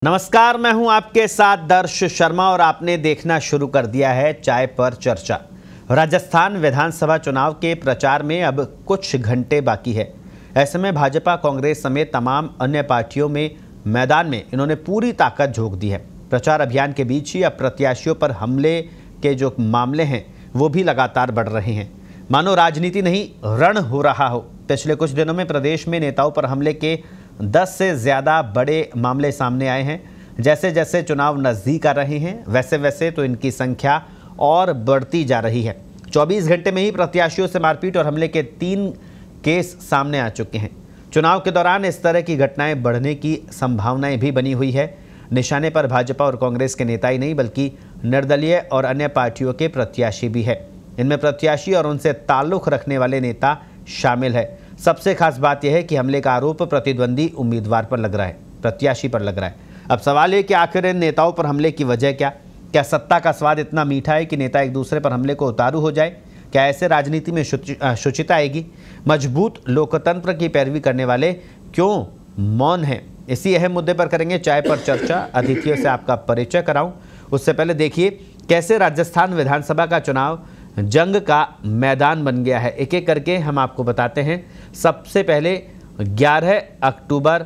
नमस्कार, मैं हूं आपके साथ दर्श शर्मा और आपने देखना शुरू कर दिया है चाय पर चर्चा। राजस्थान विधानसभा चुनाव के प्रचार में अब कुछ घंटे बाकी है। ऐसे में भाजपा, कांग्रेस समेत तमाम अन्य पार्टियों में मैदान में इन्होंने पूरी ताकत झोंक दी है। प्रचार अभियान के बीच ही अब प्रत्याशियों पर हमले के जो मामले हैं वो भी लगातार बढ़ रहे हैं। मानो राजनीति नहीं रण हो रहा हो। पिछले कुछ दिनों में प्रदेश में नेताओं पर हमले के 10 से ज़्यादा बड़े मामले सामने आए हैं। जैसे जैसे चुनाव नज़दीक आ रहे हैं वैसे वैसे तो इनकी संख्या और बढ़ती जा रही है। 24 घंटे में ही प्रत्याशियों से मारपीट और हमले के 3 केस सामने आ चुके हैं। चुनाव के दौरान इस तरह की घटनाएं बढ़ने की संभावनाएं भी बनी हुई है। निशाने पर भाजपा और कांग्रेस के नेता ही नहीं बल्कि निर्दलीय और अन्य पार्टियों के प्रत्याशी भी है। इनमें प्रत्याशी और उनसे ताल्लुक़ रखने वाले नेता शामिल है। सबसे खास बात यह है कि हमले का आरोप प्रतिद्वंदी उम्मीदवार पर लग रहा है, प्रत्याशी पर लग रहा है। अब सवाल है कि आखिर इन नेताओं पर हमले की वजह क्या सत्ता का स्वाद इतना मीठा है कि नेता एक दूसरे पर हमले को उतारू हो जाए? क्या ऐसे राजनीति में शुचिता आएगी? मजबूत लोकतंत्र की पैरवी करने वाले क्यों मौन हैं? इसी अहम मुद्दे पर करेंगे चाय पर चर्चा। अतिथियों से आपका परिचय कराऊं उससे पहले देखिए कैसे राजस्थान विधानसभा का चुनाव जंग का मैदान बन गया है। एक एक करके हम आपको बताते हैं। सबसे पहले 11 अक्टूबर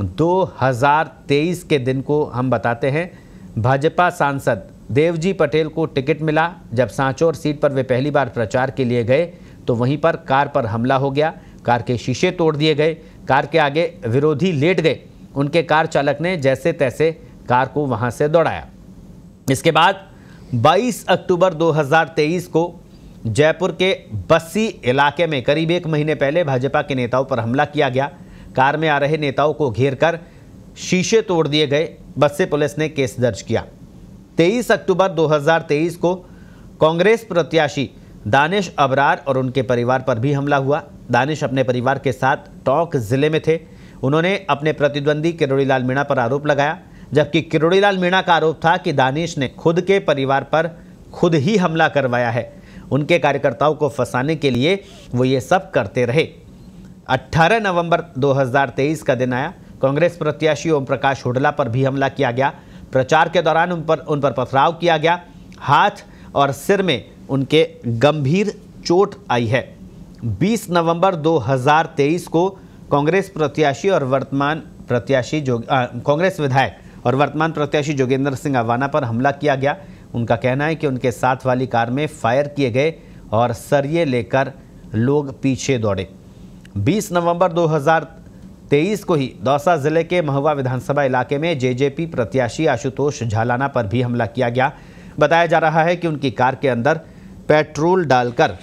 2023 के दिन को हम बताते हैं। भाजपा सांसद देवजी पटेल को टिकट मिला। जब सांचौर सीट पर वे पहली बार प्रचार के लिए गए तो वहीं पर कार पर हमला हो गया। कार के शीशे तोड़ दिए गए। कार के आगे विरोधी लेट गए। उनके कार चालक ने जैसे तैसे कार को वहां से दौड़ाया। इसके बाद 22 अक्टूबर 2023 को जयपुर के बस्सी इलाके में करीब 1 महीने पहले भाजपा के नेताओं पर हमला किया गया। कार में आ रहे नेताओं को घेरकर शीशे तोड़ दिए गए। बस्सी पुलिस ने केस दर्ज किया। 23 अक्टूबर 2023 को कांग्रेस प्रत्याशी दानिश अबरार और उनके परिवार पर भी हमला हुआ। दानिश अपने परिवार के साथ टोंक जिले में थे। उन्होंने अपने प्रतिद्वंदी किरोड़ीलाल मीणा पर आरोप लगाया, जबकि किरोड़ीलाल मीणा का आरोप था कि दानिश ने खुद के परिवार पर खुद ही हमला करवाया है। उनके कार्यकर्ताओं को फंसाने के लिए वो ये सब करते रहे। 18 नवंबर 2023 का दिन आया। कांग्रेस प्रत्याशी ओम प्रकाश हुड्डा पर भी हमला किया गया। प्रचार के दौरान उन पर पथराव किया गया। हाथ और सिर में उनके गंभीर चोट आई है। 20 नवंबर 2023 को कांग्रेस प्रत्याशी और वर्तमान प्रत्याशी कांग्रेस विधायक और वर्तमान प्रत्याशी जोगेंद्र सिंह अवाना पर हमला किया गया। उनका कहना है कि उनके साथ वाली कार में फायर किए गए और सरिये लेकर लोग पीछे दौड़े। 20 नवंबर 2023 को ही दौसा जिले के महुआ विधानसभा इलाके में जेजेपी प्रत्याशी आशुतोष झालाना पर भी हमला किया गया। बताया जा रहा है कि उनकी कार के अंदर पेट्रोल डालकर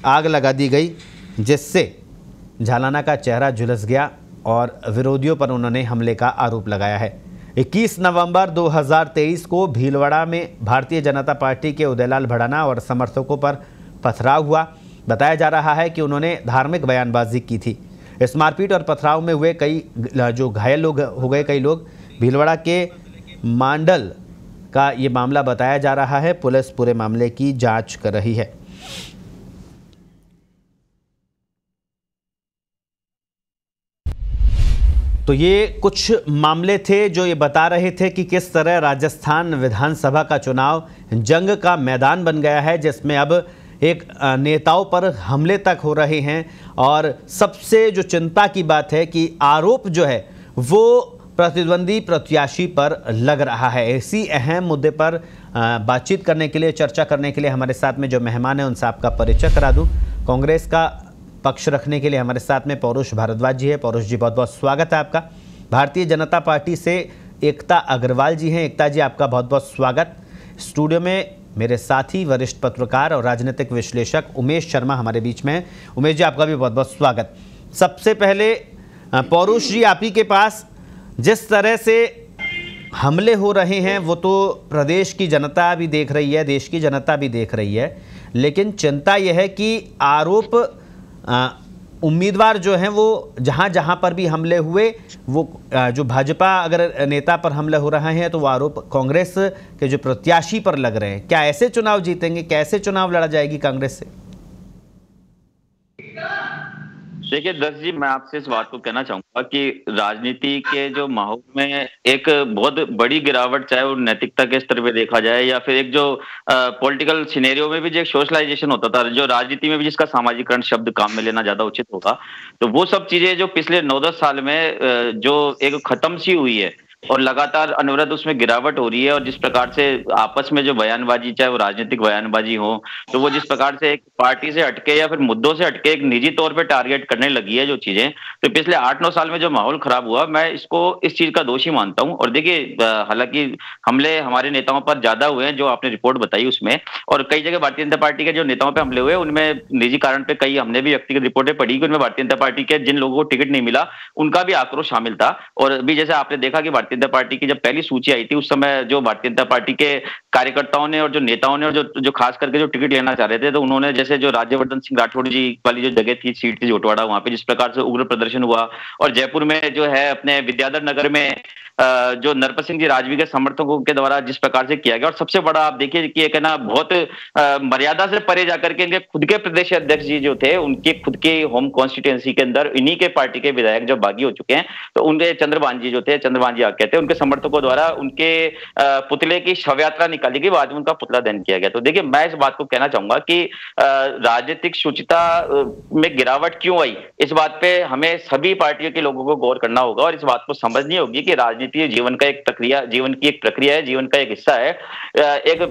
आग लगा दी गई, जिससे झालाना का चेहरा झुलस गया और विरोधियों पर उन्होंने हमले का आरोप लगाया है। 21 नवंबर 2023 को भीलवाड़ा में भारतीय जनता पार्टी के उदयलाल भड़ाना और समर्थकों पर पथराव हुआ। बताया जा रहा है कि उन्होंने धार्मिक बयानबाजी की थी। इस मारपीट और पथराव में हुए कई जो घायल लोग हो गए, कई लोग। भीलवाड़ा के मांडल का ये मामला बताया जा रहा है। पुलिस पूरे मामले की जांच कर रही है। तो ये कुछ मामले थे जो ये बता रहे थे कि किस तरह राजस्थान विधानसभा का चुनाव जंग का मैदान बन गया है, जिसमें अब एक नेताओं पर हमले तक हो रहे हैं। और सबसे जो चिंता की बात है कि आरोप जो है वो प्रतिद्वंदी प्रत्याशी पर लग रहा है। इसी अहम मुद्दे पर बातचीत करने के लिए, चर्चा करने के लिए हमारे साथ में जो मेहमान हैं उनसे आपका परिचय करा दूं। कांग्रेस का पक्ष रखने के लिए हमारे साथ में पौरुष भारद्वाज जी है। पौरुष जी, बहुत बहुत स्वागत है आपका। भारतीय जनता पार्टी से एकता अग्रवाल जी हैं। एकता जी, आपका बहुत बहुत स्वागत। स्टूडियो में मेरे साथी वरिष्ठ पत्रकार और राजनीतिक विश्लेषक उमेश शर्मा हमारे बीच में हैं। उमेश जी, आपका भी बहुत बहुत स्वागत। सबसे पहले पौरुष जी, आप ही के पास, जिस तरह से हमले हो रहे हैं वो तो प्रदेश की जनता भी देख रही है, देश की जनता भी देख रही है, लेकिन चिंता यह है कि आरोप उम्मीदवार जो हैं वो जहां जहां पर भी हमले हुए, वो जो भाजपा अगर नेता पर हमले हो रहे हैं तो वो आरोप कांग्रेस के जो प्रत्याशी पर लग रहे हैं। क्या ऐसे चुनाव जीतेंगे? कैसे चुनाव लड़ा जाएगी कांग्रेस से? देखिए दस जी, मैं आपसे इस बात को कहना चाहूंगा कि राजनीति के जो माहौल में एक बहुत बड़ी गिरावट, चाहे वो नैतिकता के स्तर पे देखा जाए या फिर एक जो पॉलिटिकल सिनेरियो में भी जो एक सोशलाइजेशन होता था, जो राजनीति में भी जिसका सामाजिकरण शब्द काम में लेना ज्यादा उचित होगा, तो वो सब चीजें जो पिछले 9-10 साल में जो एक खत्म सी हुई है और लगातार अनवरत उसमें गिरावट हो रही है, और जिस प्रकार से आपस में जो बयानबाजी, चाहे वो राजनीतिक बयानबाजी हो, तो वो जिस प्रकार से एक पार्टी से हटके या फिर मुद्दों से हटके एक निजी तौर पे टारगेट करने लगी है जो चीजें, तो पिछले 8-9 साल में जो माहौल खराब हुआ, मैं इसको इस चीज का दोषी मानता हूं। और देखिए, हालांकि हमले हमारे नेताओं पर ज्यादा हुए हैं जो आपने रिपोर्ट बताई उसमें, और कई जगह भारतीय जनता पार्टी के जो नेताओं पे हमले हुए उनमें निजी कारण पे कई हमने भी व्यक्तिगत रिपोर्टें पढ़ी कि उनमें भारतीय जनता पार्टी के जिन लोगों को टिकट नहीं मिला उनका भी आक्रोश शामिल था। और अभी जैसे आपने देखा कि भारतीय जनता पार्टी की जब पहली सूची आई थी, उस समय जो भारतीय जनता पार्टी के कार्यकर्ताओं ने और जो नेताओं ने और जो खास करके जो टिकट लेना चाह रहे थे, तो उन्होंने जैसे जो राज्यवर्धन सिंह राठौड़ जी वाली जो जगह थी, सीट थी जोटवाड़ा, वहां पे जिस प्रकार से उग्र प्रदर्शन हुआ, और जयपुर में जो है अपने विद्याधर नगर में जो नरपत सिंह जी राजवी के समर्थकों के द्वारा जिस प्रकार से किया गया, और सबसे बड़ा आप देखिए कि एक है ना बहुत मर्यादा से परे जाकर के इनके खुद के प्रदेश अध्यक्ष जी जो थे, उनके खुद के होम कॉन्स्टिट्यूएंसी के अंदर इन्हीं के पार्टी के विधायक जो बागी हो चुके हैं, तो उनके चंद्रभान जी जो थे, चंद्रभान जी कहते हैं, उनके समर्थकों द्वारा उनके पुतले की शव यात्रा निकाली गई, बाद में उनका पुतला दहन किया गया। तो देखिए, मैं इस बात को कहना चाहूंगा कि राजनीतिक शुचिता में गिरावट क्यों आई, इस बात पे हमें सभी पार्टियों के लोगों को गौर करना होगा, और इस बात को समझनी होगी कि राजनीति जीवन का एक प्रक्रिया, जीवन की एक प्रक्रिया है, जीवन का एक हिस्सा है। एक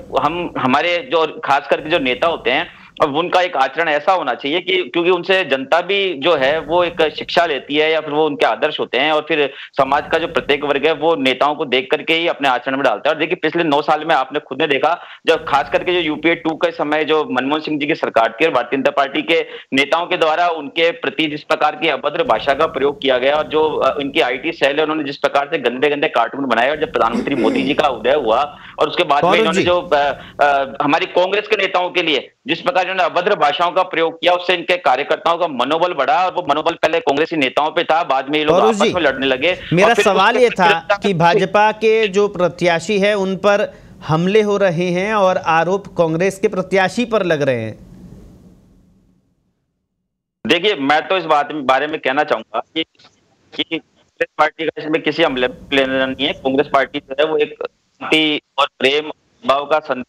हमारे जो खास करके जो नेता होते हैं, अब उनका एक आचरण ऐसा होना चाहिए कि क्योंकि उनसे जनता भी जो है वो एक शिक्षा लेती है, या फिर वो उनके आदर्श होते हैं, और फिर समाज का जो प्रत्येक वर्ग है वो नेताओं को देख करके ही अपने आचरण में डालता है। और देखिए, पिछले 9 साल में आपने खुद ने देखा, जब खास करके जो यूपीए 2 के समय जो मनमोहन सिंह जी की सरकार थी और भारतीय जनता पार्टी के नेताओं के द्वारा उनके प्रति जिस प्रकार की अभद्र भाषा का प्रयोग किया गया, और जो इनकी IT सेल है उन्होंने जिस प्रकार से गंदे गंदे कार्टून बनाए, और जब प्रधानमंत्री मोदी जी का उदय हुआ और उसके बाद में इन्होंने जो हमारी कांग्रेस के नेताओं के लिए जिस प्रकार इन्होंने अभद्र भाषाओं का प्रयोग किया, उससे इनके कार्यकर्ताओं का मनोबल बढ़ा, और वो मनोबल पहले कांग्रेसी नेताओं पे था, बाद में ये लोग आपस में लड़ने लगे। मेरा सवाल ये था कि भाजपा के जो प्रत्याशी है उन पर हमले हो रहे हैं और आरोप कांग्रेस के प्रत्याशी पर लग रहे हैं। देखिए, मैं तो इस बारे में कहना चाहूंगा कि कांग्रेस पार्टी का इसमें किसी हमले लेना नहीं है। कांग्रेस पार्टी जो है वो एक शांति और प्रेम भाव का संदेश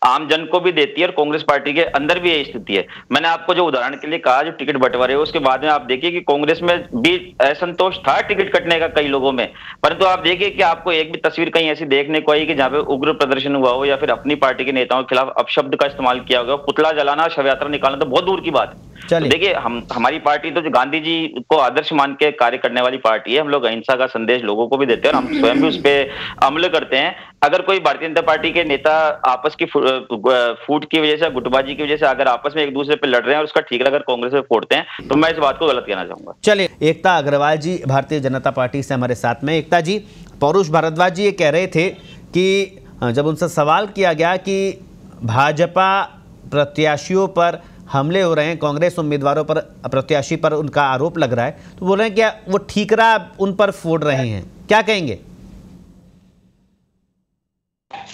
आम जन को भी देती है, और कांग्रेस पार्टी के अंदर भी यही स्थिति है। मैंने आपको जो उदाहरण के लिए कहा, जो टिकट बंटवारे हो उसके बाद में आप देखिए कि कांग्रेस में भी असंतोष था टिकट कटने का कई लोगों में, परंतु आप देखिए कि आपको एक भी तस्वीर कहीं ऐसी देखने को आई कि जहां पे उग्र प्रदर्शन हुआ हो, या फिर अपनी पार्टी के नेताओं के खिलाफ अपशब्द का इस्तेमाल किया गया, पुतला जलाना, शव यात्रा निकालना तो बहुत दूर की बात है। तो देखिए, हमारी पार्टी तो जो गांधी जी को आदर्श मान के कार्य करने वाली पार्टी है, हम लोग अहिंसा का संदेश लोगों को भी देते हैं, और हम स्वयं भी उस पर अमल करते हैं। अगर कोई भारतीय जनता पार्टी के नेता आपस की फूट की वजह से, गुटबाजी की वजह से अगर आपस में एक दूसरे पे लड़ रहे हैं और उसका ठीकरा अगर कांग्रेस में फोड़ते हैं, तो मैं इस बात को गलत कहना चाहूंगा। चलिए, एकता अग्रवाल जी भारतीय जनता पार्टी से हमारे साथ में। एकता जी, पौरुष भारद्वाज जी ये कह रहे थे कि जब उनसे सवाल किया गया कि भाजपा प्रत्याशियों पर हमले हो रहे हैं, कांग्रेस उम्मीदवारों पर, प्रत्याशी पर उनका आरोप लग रहा है, तो बोल रहे हैं क्या वो ठीकरा उन पर फोड़ रहे हैं, क्या कहेंगे?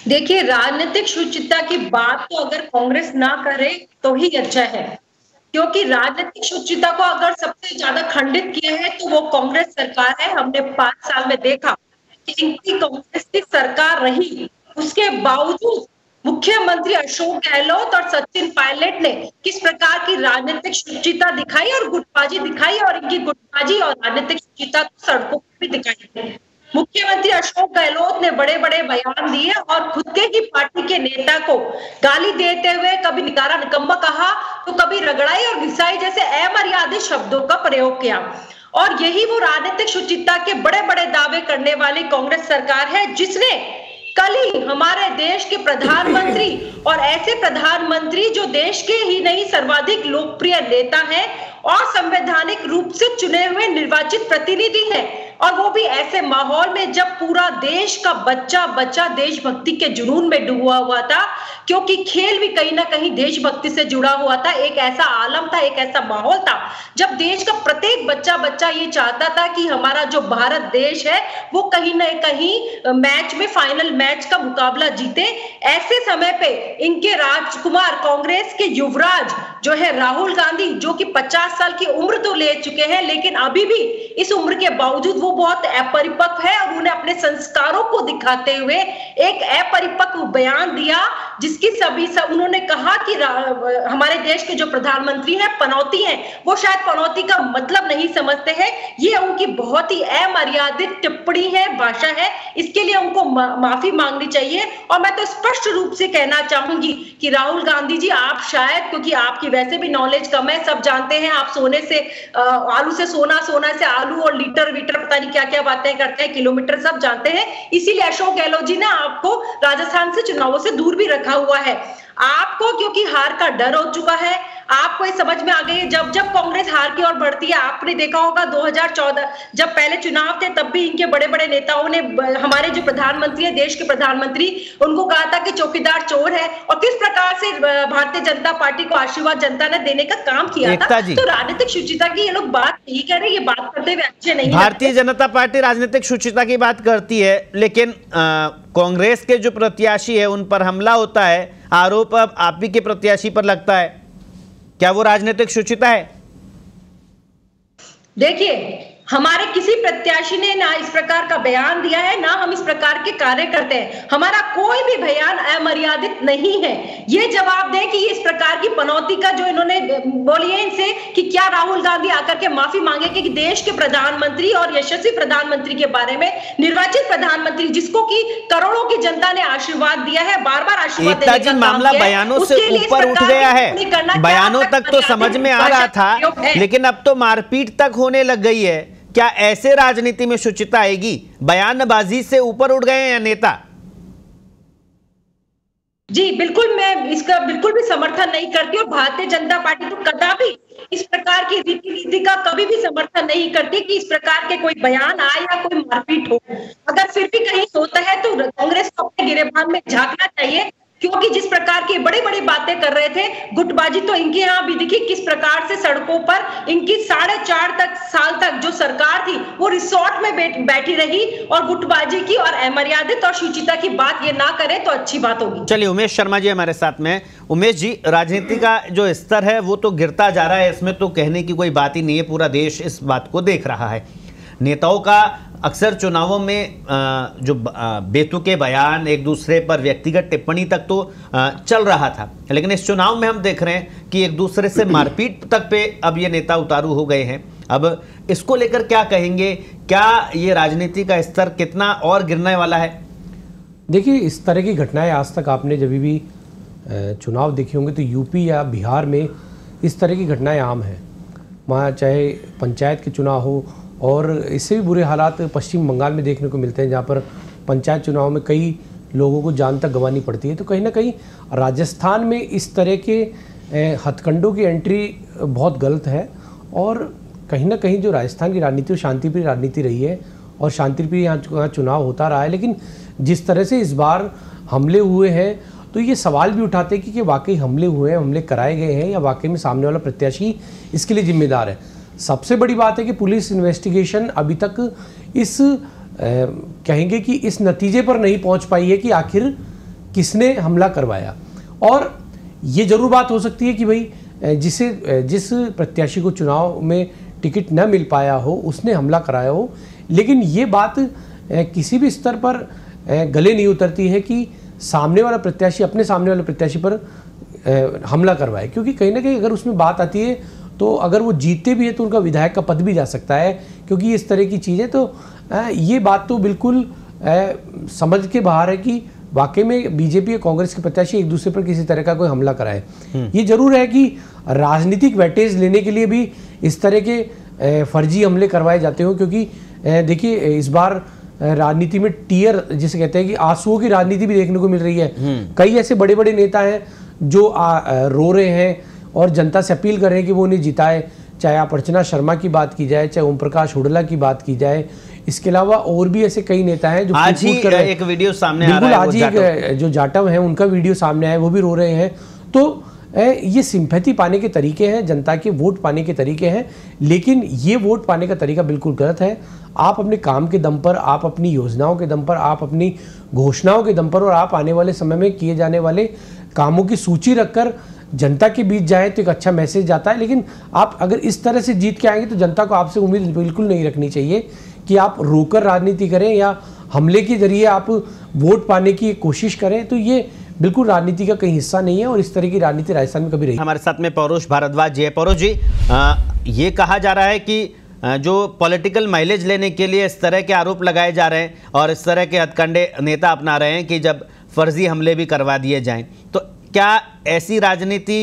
देखिए, राजनीतिक शुचिता की बात तो अगर कांग्रेस ना करे तो ही अच्छा है, क्योंकि राजनीतिक शुचिता को अगर सबसे ज्यादा खंडित किया है तो वो कांग्रेस सरकार है। हमने 5 साल में देखा कि इनकी कांग्रेस की सरकार रही, उसके बावजूद मुख्यमंत्री अशोक गहलोत और सचिन पायलट ने किस प्रकार की राजनीतिक शुचिता दिखाई और गुटबाजी दिखाई, और इनकी गुटबाजी और राजनीतिक शुचिता तो सड़कों पर भी दिखाई। मुख्यमंत्री अशोक गहलोत ने बड़े बड़े बयान दिए और खुद के ही पार्टी के नेता को गाली देते हुए कभी निकारा निकम्मा कहा, तो कभी रगड़ाई और घिसाई जैसे अमर्यादित शब्दों का प्रयोग किया। और यही वो राजनीतिक शुचिता के बड़े बड़े दावे करने वाली कांग्रेस सरकार है, जिसने कल ही हमारे देश के प्रधानमंत्री, और ऐसे प्रधानमंत्री जो देश के ही नहीं सर्वाधिक लोकप्रिय नेता हैं और संवैधानिक रूप से चुने हुए निर्वाचित प्रतिनिधि हैं, और वो भी ऐसे माहौल में जब पूरा देश का बच्चा बच्चा देशभक्ति के जुनून में डूबा हुआ था, क्योंकि खेल भी कहीं ना कहीं देशभक्ति से जुड़ा हुआ था। एक ऐसा आलम था, एक ऐसा माहौल था जब देश का प्रत्येक बच्चा बच्चा ये चाहता था कि हमारा जो भारत देश है वो कहीं ना कहीं मैच में, फाइनल मैच का मुकाबला जीते। ऐसे समय पे इनके राजकुमार, कांग्रेस के युवराज जो है राहुल गांधी, जो कि 50 साल की उम्र तो ले चुके हैं, लेकिन अभी भी इस उम्र के बावजूद वो बहुत अपरिपक्व है और उन्हें अपने संस्कारों को दिखाते हुए एक अपरिपक्व बयान दिया, जिसकी उन्होंने कहा कि हमारे देश के जो प्रधानमंत्री हैं पनौती हैं, वो शायद पनौती का मतलब नहीं समझते हैं। ये उनकी बहुत ही अमर्यादित टिप्पणी है, भाषा है, इसके लिए उनको माफी मांगनी चाहिए। और मैं तो स्पष्ट रूप से कहना चाहूंगी कि राहुल गांधी जी, आप शायद, क्योंकि आपकी वैसे भी नॉलेज कम है, सब जानते हैं आप सोने से आलू से सोना, सोना से आलू और लीटर वीटर पता नहीं क्या क्या बातें करते हैं, किलोमीटर सब जानते हैं। इसीलिए अशोक गहलोत जी ने आपको राजस्थान से चुनावों से दूर भी रखा हुआ है। आपको क्योंकि हार का डर हो चुका है, आपको ये समझ में आ गई है जब जब कांग्रेस हार की ओर बढ़ती है। आपने देखा होगा 2014 जब पहले चुनाव थे, तब भी इनके बड़े बड़े नेताओं ने हमारे जो प्रधानमंत्री है, देश के प्रधानमंत्री, उनको कहा था कि चौकीदार चोर है, और किस प्रकार से भारतीय जनता पार्टी को आशीर्वाद जनता ने देने का काम किया था। तो राजनीतिक शुचिता की ये लोग बात नहीं कर रहे, ये बात करते हुए अच्छे नहीं। भारतीय जनता पार्टी राजनीतिक शुचिता की बात करती है, लेकिन कांग्रेस के जो प्रत्याशी है उन पर हमला होता है, आरोप अब आप ही के प्रत्याशी पर लगता है, क्या वो राजनीतिक शुचिता है? देखिए, हमारे किसी प्रत्याशी ने ना इस प्रकार का बयान दिया है, ना हम इस प्रकार के कार्य करते हैं। हमारा कोई भी बयान अमर्यादित नहीं है। ये जवाब दें कि इस प्रकार की पनौती का जो इन्होंने बोलिए इनसे कि क्या राहुल गांधी आकर के माफी मांगे कि देश के प्रधानमंत्री और यशस्वी प्रधानमंत्री के बारे में, निर्वाचित प्रधानमंत्री जिसको कि करोड़ों की जनता ने आशीर्वाद दिया है, बार बार आशीर्वाद देने का मामला बयानों से ऊपर उठ गया है। बयानों तक तो समझ में आ रहा था, लेकिन अब तो मारपीट तक होने लग गई है। क्या ऐसे राजनीति में शुचिता आएगी? बयानबाजी से ऊपर उठ गए हैं या नेता? जी बिल्कुल, मैं इसका बिल्कुल भी समर्थन नहीं करती, और भारतीय जनता पार्टी तो कदापि इस प्रकार की रीति नीति का कभी भी समर्थन नहीं करती कि इस प्रकार के कोई बयान आए या कोई मारपीट हो। अगर फिर भी कहीं होता है तो कांग्रेस को अपने गिरेबान में झांकना चाहिए, क्योंकि जिस प्रकार की बड़ी बड़ी बातें कर रहे थे, गुटबाजी तो इनके यहाँ भी दिखी, किस प्रकार से सड़कों पर इनकी 4.5 साल तक जो सरकार थी वो रिसोर्ट में बैठी रही, और गुटबाजी की और अमर्यादित और शुचिता की बात ये ना करे तो अच्छी बात होगी। चलिए, उमेश शर्मा जी हमारे साथ में। उमेश जी, राजनीति का जो स्तर है वो तो गिरता जा रहा है, इसमें तो कहने की कोई बात ही नहीं है, पूरा देश इस बात को देख रहा है। नेताओं का अक्सर चुनावों में जो बेतुके बयान, एक दूसरे पर व्यक्तिगत टिप्पणी तक तो चल रहा था, लेकिन इस चुनाव में हम देख रहे हैं कि एक दूसरे से मारपीट तक पे अब ये नेता उतारू हो गए हैं। अब इसको लेकर क्या कहेंगे? क्या ये राजनीति का स्तर कितना और गिरने वाला है? देखिए, इस तरह की घटनाएं आज तक आपने जब भी चुनाव देखे होंगे तो यूपी या बिहार में इस तरह की घटनाएं आम हैं। वहाँ चाहे पंचायत के चुनाव हो, और इससे भी बुरे हालात पश्चिम बंगाल में देखने को मिलते हैं, जहाँ पर पंचायत चुनाव में कई लोगों को जान तक गंवानी पड़ती है। तो कहीं ना कहीं राजस्थान में इस तरह के हथकंडों की एंट्री बहुत गलत है, और कहीं ना कहीं जो राजस्थान की राजनीति वो शांतिप्रिय राजनीति रही है, और शांतिप्रिय यहाँ चुनाव होता रहा है। लेकिन जिस तरह से इस बार हमले हुए हैं, तो ये सवाल भी उठाते हैं कि वाकई हमले हुए हैं, हमले कराए गए हैं, या वाकई में सामने वाला प्रत्याशी इसके लिए जिम्मेदार है। सबसे बड़ी बात है कि पुलिस इन्वेस्टिगेशन अभी तक इस कहेंगे कि इस नतीजे पर नहीं पहुंच पाई है कि आखिर किसने हमला करवाया। और ये जरूर बात हो सकती है कि भाई जिस प्रत्याशी को चुनाव में टिकट न मिल पाया हो उसने हमला कराया हो, लेकिन ये बात किसी भी स्तर पर गले नहीं उतरती है कि सामने वाला प्रत्याशी अपने सामने वाले प्रत्याशी पर हमला करवाए, क्योंकि कहीं ना कहीं अगर उसमें बात आती है तो अगर वो जीतते भी है तो उनका विधायक का पद भी जा सकता है, क्योंकि इस तरह की चीज़ें। तो ये बात तो बिल्कुल समझ के बाहर है कि वाकई में बीजेपी और कांग्रेस के प्रत्याशी एक दूसरे पर किसी तरह का कोई हमला कराए। ये जरूर है कि राजनीतिक वेटेज लेने के लिए भी इस तरह के फर्जी हमले करवाए जाते हो, क्योंकि देखिए इस बार राजनीति में टीयर जिसे कहते हैं कि आंसुओं की राजनीति भी देखने को मिल रही है। कई ऐसे बड़े बड़े नेता हैं जो रो रहे हैं और जनता से अपील कर रहे हैं कि वो उन्हें जिताए, चाहे आप अर्चना शर्मा की बात की जाए, चाहे ओम प्रकाश हुड्डा की बात की जाए, इसके अलावा और भी ऐसे कई नेता हैं जो आज ही एक वीडियो सामने आ रहा है, आज ही जो जाटव हैं उनका वीडियो सामने आया, वो भी रो रहे हैं। तो ये सिंपैथी पाने के तरीके हैं, जनता के वोट पाने के तरीके हैं, लेकिन ये वोट पाने का तरीका बिल्कुल गलत है। आप अपने काम के दम पर, आप अपनी योजनाओं के दम पर, आप अपनी घोषणाओं के दम पर और आप आने वाले समय में किए जाने वाले कामों की सूची रखकर जनता के बीच जाए तो एक अच्छा मैसेज जाता है। लेकिन आप अगर इस तरह से जीत के आएंगे तो जनता को आपसे उम्मीद बिल्कुल नहीं रखनी चाहिए कि आप रोकर राजनीति करें या हमले के जरिए आप वोट पाने की कोशिश करें। तो ये बिल्कुल राजनीति का कहीं हिस्सा नहीं है और इस तरह की राजनीति राजस्थान में कभी रही। हमारे साथ में पौरुष भारद्वाज जी है। पौरुष जी, ये कहा जा रहा है कि जो पॉलिटिकल माइलेज लेने के लिए इस तरह के आरोप लगाए जा रहे हैं और इस तरह के हथकंडे नेता अपना रहे हैं कि जब फर्जी हमले भी करवा दिए जाएं, तो क्या ऐसी राजनीति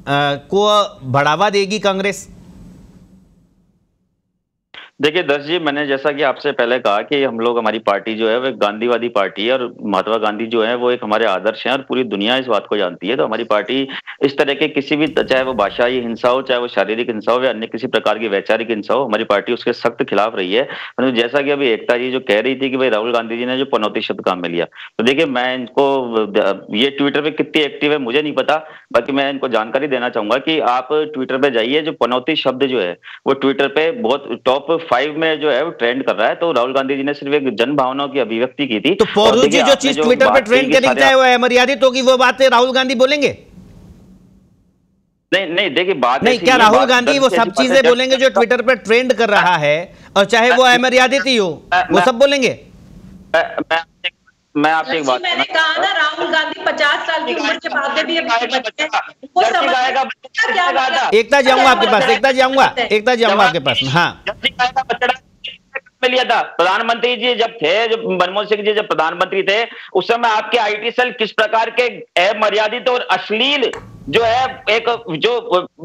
को बढ़ावा देगी कांग्रेस? देखिए दर्श जी, मैंने जैसा कि आपसे पहले कहा कि हम लोग, हमारी पार्टी जो है वो गांधीवादी पार्टी है और महात्मा गांधी जो है वो एक हमारे आदर्श हैं और पूरी दुनिया इस बात को जानती है। तो हमारी पार्टी इस तरह के किसी भी, चाहे वो भाषाई हिंसा हो, चाहे वो शारीरिक हिंसा हो या अन्य किसी प्रकार की वैचारिक हिंसा हो, हमारी पार्टी उसके सख्त खिलाफ रही है। तो जैसा कि अभी एकता जी जो कह रही थी कि भाई राहुल गांधी जी ने जो पनौती शब्द काम में लिया, तो देखिए मैं इनको, ये ट्विटर पे कितनी एक्टिव है मुझे नहीं पता, बाकी मैं इनको जानकारी देना चाहूंगा कि आप ट्विटर पे जाइए, जो पनौती शब्द जो है वो ट्विटर पे बहुत टॉप 5 में जो है वो ट्रेंड कर रहा है। तो राहुल गांधी जी ने सिर्फ एक जन भावनाओं की अभिव्यक्ति की थी। तो पौरुष जी, जो चीज ट्विटर पे ट्रेंड करनी चाहे वो अमर्यादित होगी, वो बातें राहुल गांधी बोलेंगे? नहीं नहीं, देखिए बात नहीं, क्या राहुल गांधी वो सब चीजें बोलेंगे जो ट्विटर पे ट्रेंड कर रहा है, और चाहे वो अमर्यादित ही हो, वो सब बोलेंगे? मैं आपसे एक बात, मैंने कहा ना, राहुल गांधी 50 साल की उम्र के बाद भी एकता जी आऊंगा आपके पास, एकता जी आऊंगा, एकता जी आऊंगा आपके पास। हाँ, में लिया था प्रधानमंत्री जी जब थे, जब मनमोहन सिंह जी जब प्रधानमंत्री थे, उस समय आपके आईटी सेल किस प्रकार के अमर्यादित और अश्लील जो है एक जो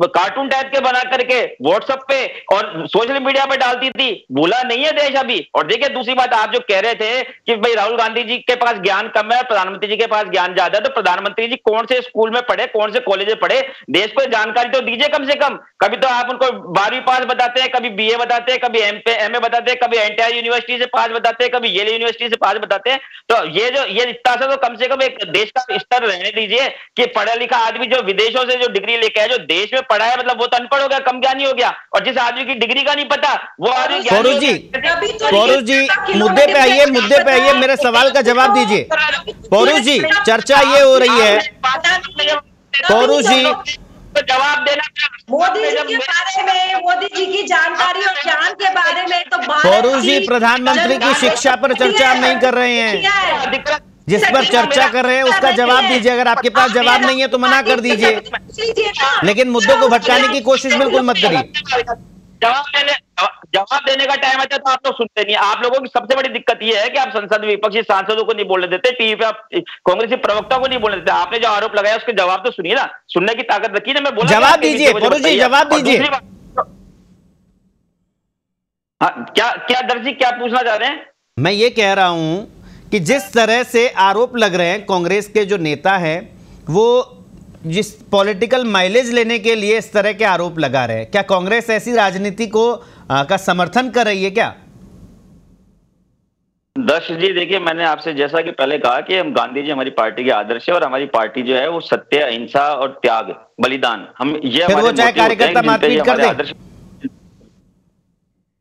कार्टून टाइप के बना करके व्हाट्सएप पे और सोशल मीडिया पे डालती थी, भूला नहीं है देश अभी। और देखिए दूसरी बात, आप जो कह रहे थे कि भाई राहुल गांधी जी के पास ज्ञान कम है, प्रधानमंत्री जी के पास ज्ञान ज्यादा है, तो प्रधानमंत्री जी कौन से स्कूल में पढ़े, कौन से कॉलेज में पढ़े, देश को जानकारी तो दीजिए कम से कम। कभी तो आप उनको 12वीं पास बताते हैं, कभी बीए बताते हैं, कभी एमए बताते हैं, कभी एनटीआर यूनिवर्सिटी से पास बताते हैं, कभी येल यूनिवर्सिटी से पास बताते हैं। तो ये इतना सा तो कम से कम एक देश का स्तर रहने दीजिए कि पढ़ा लिखा आदमी जो विदेशों से जो डिग्री लेके आया, जो देश में पढ़ा है, मतलब वो तो अनपढ़ हो गया, कम ज्ञानी हो गया। और जिस आदमी की डिग्री का नहीं पता वो आदमी, पौरुष जी मुद्दे पे आइए, मुद्दे पे आइए, मेरे सवाल का जवाब दीजिए। पौरुष जी, चर्चा ये हो रही है, पौरुष जी जवाब देना, मोदी जी के बारे में, मोदी जी की जानकारी और ज्ञान के बारे में तो पौरुष जी प्रधानमंत्री की शिक्षा पर चर्चा हम नहीं कर रहे हैं, जिस पर चर्चा कर रहे हैं उसका जवाब दीजिए। अगर आपके पास जवाब नहीं है तो मना कर दीजिए, लेकिन मुद्दों को भटकाने की कोशिश बिल्कुल मत करिए। जवाब देने का टाइम आता है तो आप लोग सुनते नहीं। आप लोगों की सबसे बड़ी दिक्कत यह है कि आप संसद विपक्षी सांसदों को नहीं बोलने देते, टीवी पे आप कांग्रेसी प्रवक्ता को नहीं बोलने देते। आपने जो आरोप लगाया उसके जवाब तो सुनिए ना, सुनने की ताकत रखिए ना। मैं बोला जवाब दीजिए पौरुष जी, जवाब दीजिए। हाँ, क्या दर्जी क्या पूछना चाह रहे हैं? मैं ये कह रहा हूं कि जिस तरह से आरोप लग रहे हैं, कांग्रेस के जो नेता हैं वो जिस पॉलिटिकल माइलेज लेने के लिए इस तरह के आरोप लगा रहे हैं, क्या कांग्रेस ऐसी राजनीति को का समर्थन कर रही है क्या? दर्श जी देखिए, मैंने आपसे जैसा कि पहले कहा कि हम गांधी जी हमारी पार्टी के आदर्श है और हमारी पार्टी जो है वो सत्य, अहिंसा और त्याग, बलिदान, हम ये फिर वो चाहे कार्यकर्ता मारपीट कर दे।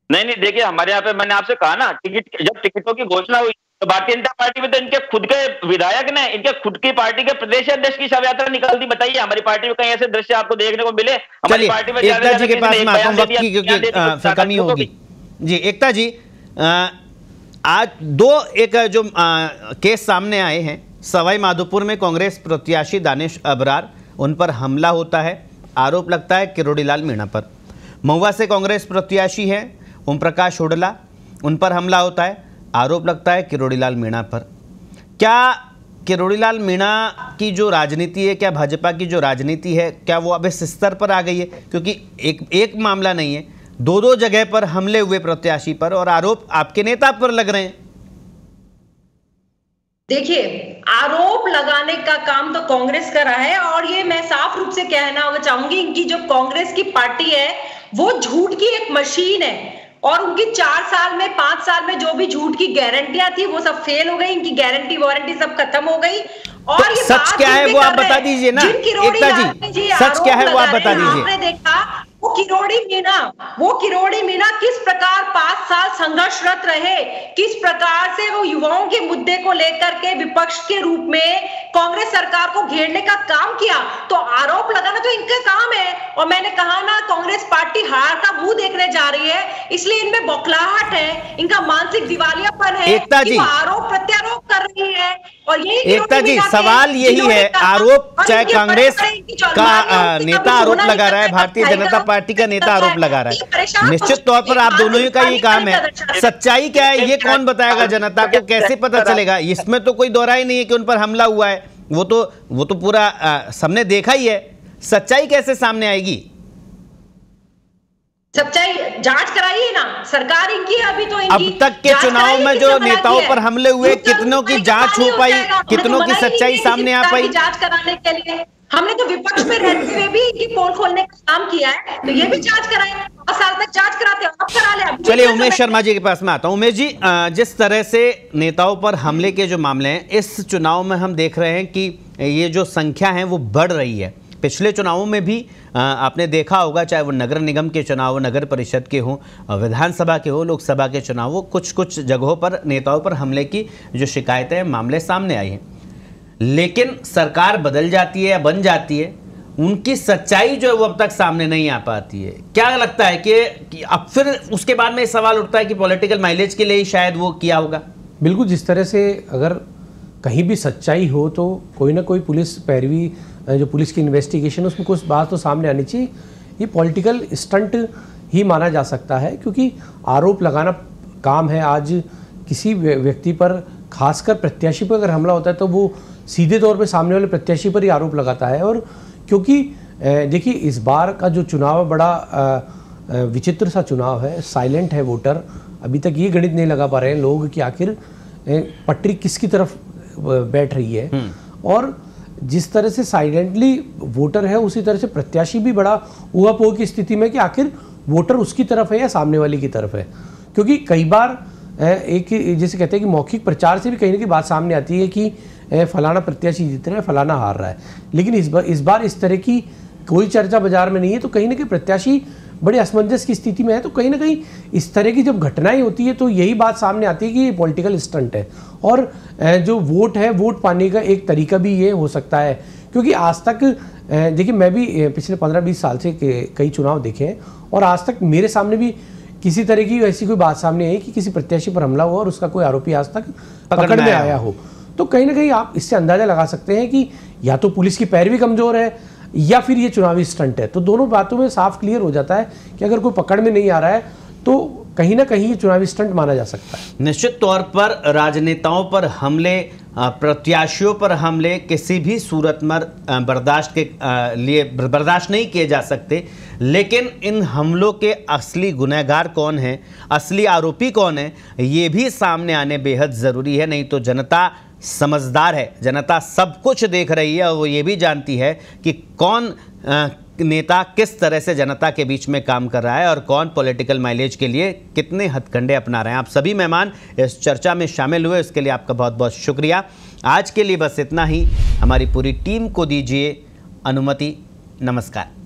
नहीं देखिए, हमारे यहाँ पे मैंने आपसे कहा ना, जब टिकटों की घोषणा हुई तो भारतीय जनता पार्टी में तो इनके खुद के विधायक ने, इनके खुद की पार्टी के प्रदेश अध्यक्ष की शव यात्रा निकाल दी। बताइए हमारी पार्टी में कहीं ऐसे दृश्य आपको देखने को मिले? हमारी पार्टी में एकता जी के पास में आता हूं, वक्त की क्योंकि कमी होगी। जी एकता जी, आज एक जो केस सामने आए हैं, सवाई माधोपुर में कांग्रेस प्रत्याशी दानिश अबरार, उन पर हमला होता है, आरोप लगता है किरोड़ीलाल मीणा पर। महुआ से कांग्रेस प्रत्याशी है ओम प्रकाश हुड्डा, उन पर हमला होता है, आरोप लगता है किरोड़ीलाल मीणा पर। क्या किरोड़ीलाल मीणा की जो राजनीति है, क्या भाजपा की जो राजनीति है, क्या वो अब इस स्तर पर आ गई है? क्योंकि एक मामला नहीं है, दो जगह पर हमले हुए प्रत्याशी पर और आरोप आपके नेता पर लग रहे हैं। देखिए, आरोप लगाने का काम तो कांग्रेस कर रहा है और ये मैं साफ रूप से कहना चाहूंगी कि जो कांग्रेस की पार्टी है वो झूठ की एक मशीन है। और उनकी 4 साल में 5 साल में जो भी झूठ की गारंटियां थी वो सब फेल हो गई, इनकी गारंटी वारंटी सब खत्म हो गई। और तो ये सच क्या है वो आप बता दीजिए ना एकता जी, सच क्या है वो आप बता दीजिए। आपने देखा वो किरोड़ी मीना किस प्रकार 5 साल संघर्षरत रहे, किस प्रकार से वो युवाओं के मुद्दे को लेकर के विपक्ष के रूप में कांग्रेस सरकार को घेरने का काम किया। तो आरोप लगाना तो इनका काम है। और मैंने कहा ना, कांग्रेस पार्टी हार का मुंह देखने जा रही है, इसलिए इनमें बौखलाहट है, इनका मानसिक दिवालियापन है, एकता जी आरोप प्रत्यारोप कर रही है। और यही एकता जी सवाल यही है, आरोप चाहे कांग्रेस का नेता आरोप लगा रहा है, भारतीय जनता पार्टी का नेता आरोप लगा रहा है, निश्चित तौर पर आप दोनों ही का ये काम है। सच्चाई क्या है ये कौन बताएगा जनता को, कैसे पता चलेगा? इसमें तो कोई दोहरा ही नहीं है कि उन पर हमला हुआ है, वो तो पूरा सबने देखा ही है। सच्चाई कैसे सामने आएगी? सच्चाई जांच कराइए ना, सरकार इनकी अभी तो इनकी अब तक के चुनाव में जो नेताओं पर हमले हुए, कितनों की जांच हो पाई, कितनों की सच्चाई सामने आ पाई? जांच कराने के लिए हमने तो विपक्ष में रहते हुए भी इनकी पोल खोलने का काम किया है, तो ये भी जांच कराएं। 5 साल तक जांच कराते हो, आप करा ले। चलिए उमेश शर्मा जी के पास में आता हूं। उमेश जी, जिस तरह से नेताओं पर हमले के जो मामले हैं इस चुनाव में हम देख रहे हैं कि ये जो संख्या है वो बढ़ रही है। पिछले चुनावों में भी आपने देखा होगा, चाहे वो नगर निगम के चुनाव हो, नगर परिषद के हों, विधानसभा के हो, लोकसभा के चुनाव हो, कुछ जगहों पर नेताओं पर हमले की जो शिकायतें मामले सामने आई हैं। लेकिन सरकार बदल जाती है या बन जाती है, उनकी सच्चाई जो है वो अब तक सामने नहीं आ पाती है। क्या लगता है कि अब फिर उसके बाद में सवाल उठता है कि पॉलिटिकल माइलेज के लिए ही शायद वो किया होगा? बिल्कुल, जिस तरह से अगर कहीं भी सच्चाई हो तो कोई ना कोई पुलिस पैरवी, जो पुलिस की इन्वेस्टिगेशन, उसमें कुछ बात तो सामने आनी चाहिए। ये पॉलिटिकल स्टंट ही माना जा सकता है, क्योंकि आरोप लगाना काम है। आज किसी व्यक्ति पर, खासकर प्रत्याशी पर अगर हमला होता है तो वो सीधे तौर पे सामने वाले प्रत्याशी पर ही आरोप लगाता है। और क्योंकि देखिए इस बार का जो चुनाव बड़ा विचित्र सा चुनाव है, साइलेंट है वोटर। अभी तक ये गणित नहीं लगा पा रहे हैं लोग कि आखिर पटरी किसकी तरफ बैठ रही है। और जिस तरह से साइलेंटली वोटर है, उसी तरह से प्रत्याशी भी बड़ा ऊहापोह की स्थिति में कि आखिर वोटर उसकी तरफ है या सामने वाली की तरफ है। क्योंकि कई बार एक जैसे कहते हैं कि मौखिक प्रचार से भी कहीं ना कहीं बात सामने आती है कि फलाना प्रत्याशी जीत रहा है, फलाना हार रहा है। लेकिन इस बार इस तरह की कोई चर्चा बाजार में नहीं है, तो कहीं ना कहीं प्रत्याशी बड़े असमंजस की स्थिति में है। तो कहीं ना कहीं इस तरह की जब घटनाएं होती है तो यही बात सामने आती है कि ये पॉलिटिकल स्टंट है। और जो वोट है, वोट पाने का एक तरीका भी ये हो सकता है, क्योंकि आज तक देखिए मैं भी पिछले 15-20 साल से कई चुनाव देखे हैं, और आज तक मेरे सामने भी किसी तरह की ऐसी कोई बात सामने आई कि किसी प्रत्याशी पर हमला हुआ और उसका कोई आरोपी आज तक पकड़ में आया हो। तो कहीं ना कहीं आप इससे अंदाजा लगा सकते हैं कि या तो पुलिस की पैरवी कमजोर है या फिर ये चुनावी स्टंट है। तो दोनों बातों में साफ क्लियर हो जाता है कि अगर कोई पकड़ में नहीं आ रहा है तो कहीं ना कहीं ये चुनावी स्टंट माना जा सकता है। निश्चित तौर पर राजनेताओं पर हमले, प्रत्याशियों पर हमले किसी भी सूरत में बर्दाश्त नहीं किए जा सकते। लेकिन इन हमलों के असली गुनहगार कौन है, असली आरोपी कौन है, ये भी सामने आने बेहद ज़रूरी है। नहीं तो जनता समझदार है, जनता सब कुछ देख रही है और वो ये भी जानती है कि कौन नेता किस तरह से जनता के बीच में काम कर रहा है और कौन पॉलिटिकल माइलेज के लिए कितने हथकंडे अपना रहे हैं। आप सभी मेहमान इस चर्चा में शामिल हुए, इसके लिए आपका बहुत बहुत शुक्रिया। आज के लिए बस इतना ही। हमारी पूरी टीम को दीजिए अनुमति। नमस्कार।